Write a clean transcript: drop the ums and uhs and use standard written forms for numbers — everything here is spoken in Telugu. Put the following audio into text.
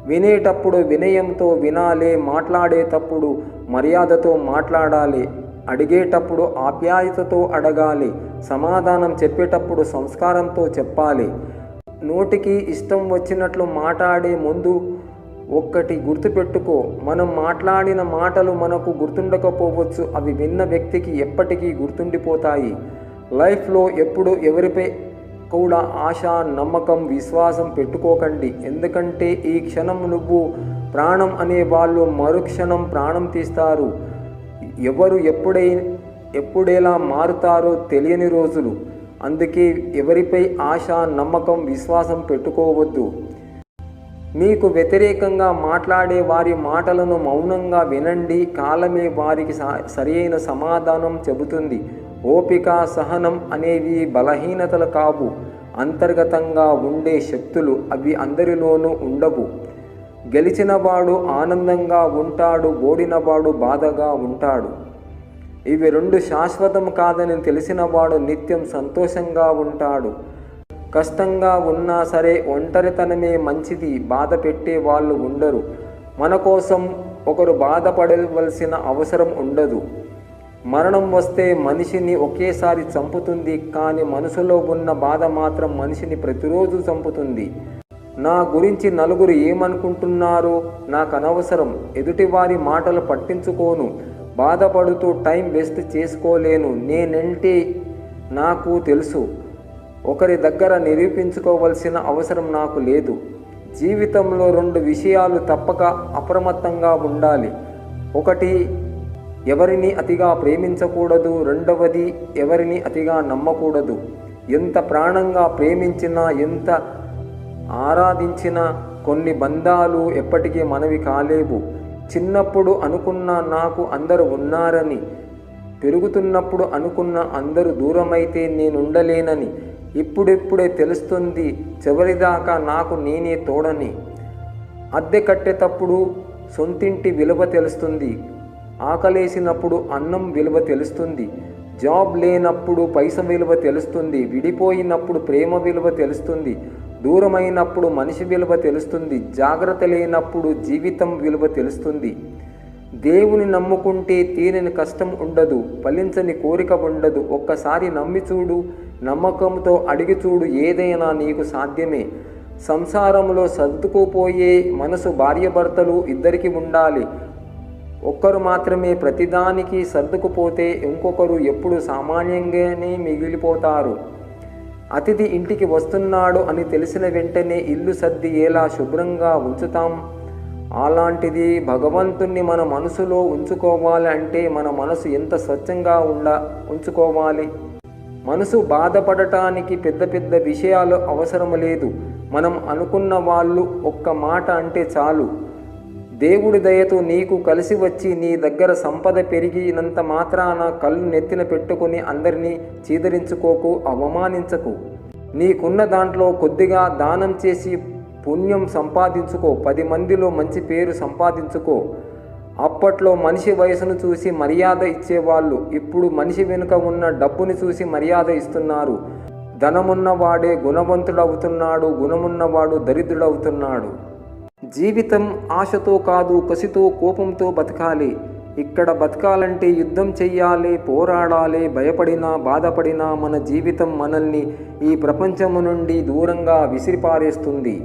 వినేటప్పుడు వినయంతో వినాలి, మాట్లాడేటప్పుడు మర్యాదతో మాట్లాడాలి, అడిగేటప్పుడు ఆప్యాయతతో అడగాలి, సమాధానం చెప్పేటప్పుడు సంస్కారంతో చెప్పాలి. నోటికి ఇష్టం వచ్చినట్లు మాట్లాడే ముందు ఒక్కటి గుర్తుపెట్టుకో, మనం మాట్లాడిన మాటలు మనకు గుర్తుండకపోవచ్చు, అవి విన్న వ్యక్తికి ఎప్పటికీ గుర్తుండిపోతాయి. లైఫ్లో ఎప్పుడు ఎవరిపై కూడా ఆశ, నమ్మకం, విశ్వాసం పెట్టుకోకండి. ఎందుకంటే ఈ క్షణం నువ్వు ప్రాణం అనే వాళ్ళు మరుక్షణం ప్రాణం తీస్తారు. ఎవరు ఎప్పుడెలా మారుతారో తెలియని రోజులు. అందుకే ఎవరిపై ఆశ, నమ్మకం, విశ్వాసం పెట్టుకోవద్దు. మీకు వ్యతిరేకంగా మాట్లాడే వారి మాటలను మౌనంగా వినండి. కాలమే వారికి సరియైన సమాధానం చెబుతుంది. ఓపిక, సహనం అనేవి బలహీనతలు కావు, అంతర్గతంగా ఉండే శక్తులు. అవి అందరిలోనూ ఉండవు. గెలిచినవాడు ఆనందంగా ఉంటాడు, ఓడినవాడు బాధగా ఉంటాడు. ఇవి రెండు శాశ్వతం కాదని తెలిసినవాడు నిత్యం సంతోషంగా ఉంటాడు. కష్టంగా ఉన్నా సరే ఒంటరితనమే మంచిది. బాధ పెట్టే వాళ్ళు ఉండరు. మన కోసం ఒకరు బాధపడవలసిన అవసరం ఉండదు. మరణం వస్తే మనిషిని ఒకేసారి చంపుతుంది, కానీ మనసులో ఉన్న బాధ మాత్రం మనిషిని ప్రతిరోజు చంపుతుంది. నా గురించి నలుగురు ఏమనుకుంటున్నారో నాకు అనవసరం. ఎదుటివారి మాటలు పట్టించుకోను. బాధపడుతూ టైం వేస్ట్ చేసుకోలేను. నేనంటే నాకు తెలుసు. ఒకరి దగ్గర నిరూపించుకోవాల్సిన అవసరం నాకు లేదు. జీవితంలో రెండు విషయాలు తప్పక అప్రమత్తంగా ఉండాలి. ఒకటి, ఎవరిని అతిగా ప్రేమించకూడదు. రెండవది, ఎవరిని అతిగా నమ్మకూడదు. ఎంత ప్రాణంగా ప్రేమించినా, ఎంత ఆరాధించినా కొన్ని బంధాలు ఎప్పటికీ మనవి కాలేవు. చిన్నప్పుడు అనుకున్న నాకు అందరూ ఉన్నారని, పెరుగుతున్నప్పుడు అనుకున్న అందరూ దూరమైతే నేనుండలేనని, ఇప్పుడిప్పుడే తెలుస్తుంది చివరిదాకా నాకు నేనే తోడని. అద్దె కట్టేటప్పుడు సొంతింటి విలువ తెలుస్తుంది. ఆకలేసినప్పుడు అన్నం విలువ తెలుస్తుంది. జాబ్ లేనప్పుడు పైస విలువ తెలుస్తుంది. విడిపోయినప్పుడు ప్రేమ విలువ తెలుస్తుంది. దూరమైనప్పుడు మనిషి విలువ తెలుస్తుంది. జాగ్రత్త లేనప్పుడు జీవితం విలువ తెలుస్తుంది. దేవుని నమ్ముకుంటే తీరని కష్టం ఉండదు, ఫలించని కోరిక ఉండదు. ఒక్కసారి నమ్మి చూడు, నమ్మకంతో అడిగి చూడు, ఏదైనా నీకు సాధ్యమే. సంసారంలో సర్దుకుపోయే మనసు భార్యాభర్తలు ఇద్దరికి ఉండాలి. ఒక్కరు మాత్రమే ప్రతిదానికి సర్దుకుపోతే ఇంకొకరు ఎప్పుడు సామాన్యంగానే మిగిలిపోతారు. అతిథి ఇంటికి వస్తున్నాడు అని తెలిసిన వెంటనే ఇల్లు సర్ది ఎలా శుభ్రంగా ఉంచుతాం, అలాంటిది భగవంతుణ్ణి మన మనసులో ఉంచుకోవాలి అంటే మన మనసు ఎంత స్వచ్ఛంగా ఉంచుకోవాలి. మనసు బాధపడటానికి పెద్ద పెద్ద విషయాలు అవసరం లేదు. మనం అనుకున్న వాళ్ళు ఒక్క మాట అంటే చాలు. దేవుడి దయతో నీకు కలిసి వచ్చి నీ దగ్గర సంపద పెరిగినంత మాత్రాన కళ్ళు నెత్తిన పెట్టుకుని అందరినీ చీదరించుకోకు, అవమానించకు. నీకున్న దాంట్లో కొద్దిగా దానం చేసి పుణ్యం సంపాదించుకో. 10 మందిలో మంచి పేరు సంపాదించుకో. అప్పట్లో మనిషి వయసును చూసి మర్యాద ఇచ్చేవాళ్ళు. ఇప్పుడు మనిషి వెనుక ఉన్న డబ్బుని చూసి మర్యాద ఇస్తున్నారు. ధనమున్నవాడే గుణవంతుడవుతున్నాడు, గుణమున్నవాడు దరిద్రుడవుతున్నాడు. జీవితం ఆశతో కాదు, కసితో, కోపంతో బతకాలి. ఇక్కడ బతకాలంటే యుద్ధం చెయ్యాలి, పోరాడాలి. భయపడినా, బాధపడినా మన జీవితం మనల్ని ఈ ప్రపంచము నుండి దూరంగా విసిరిపారేస్తుంది.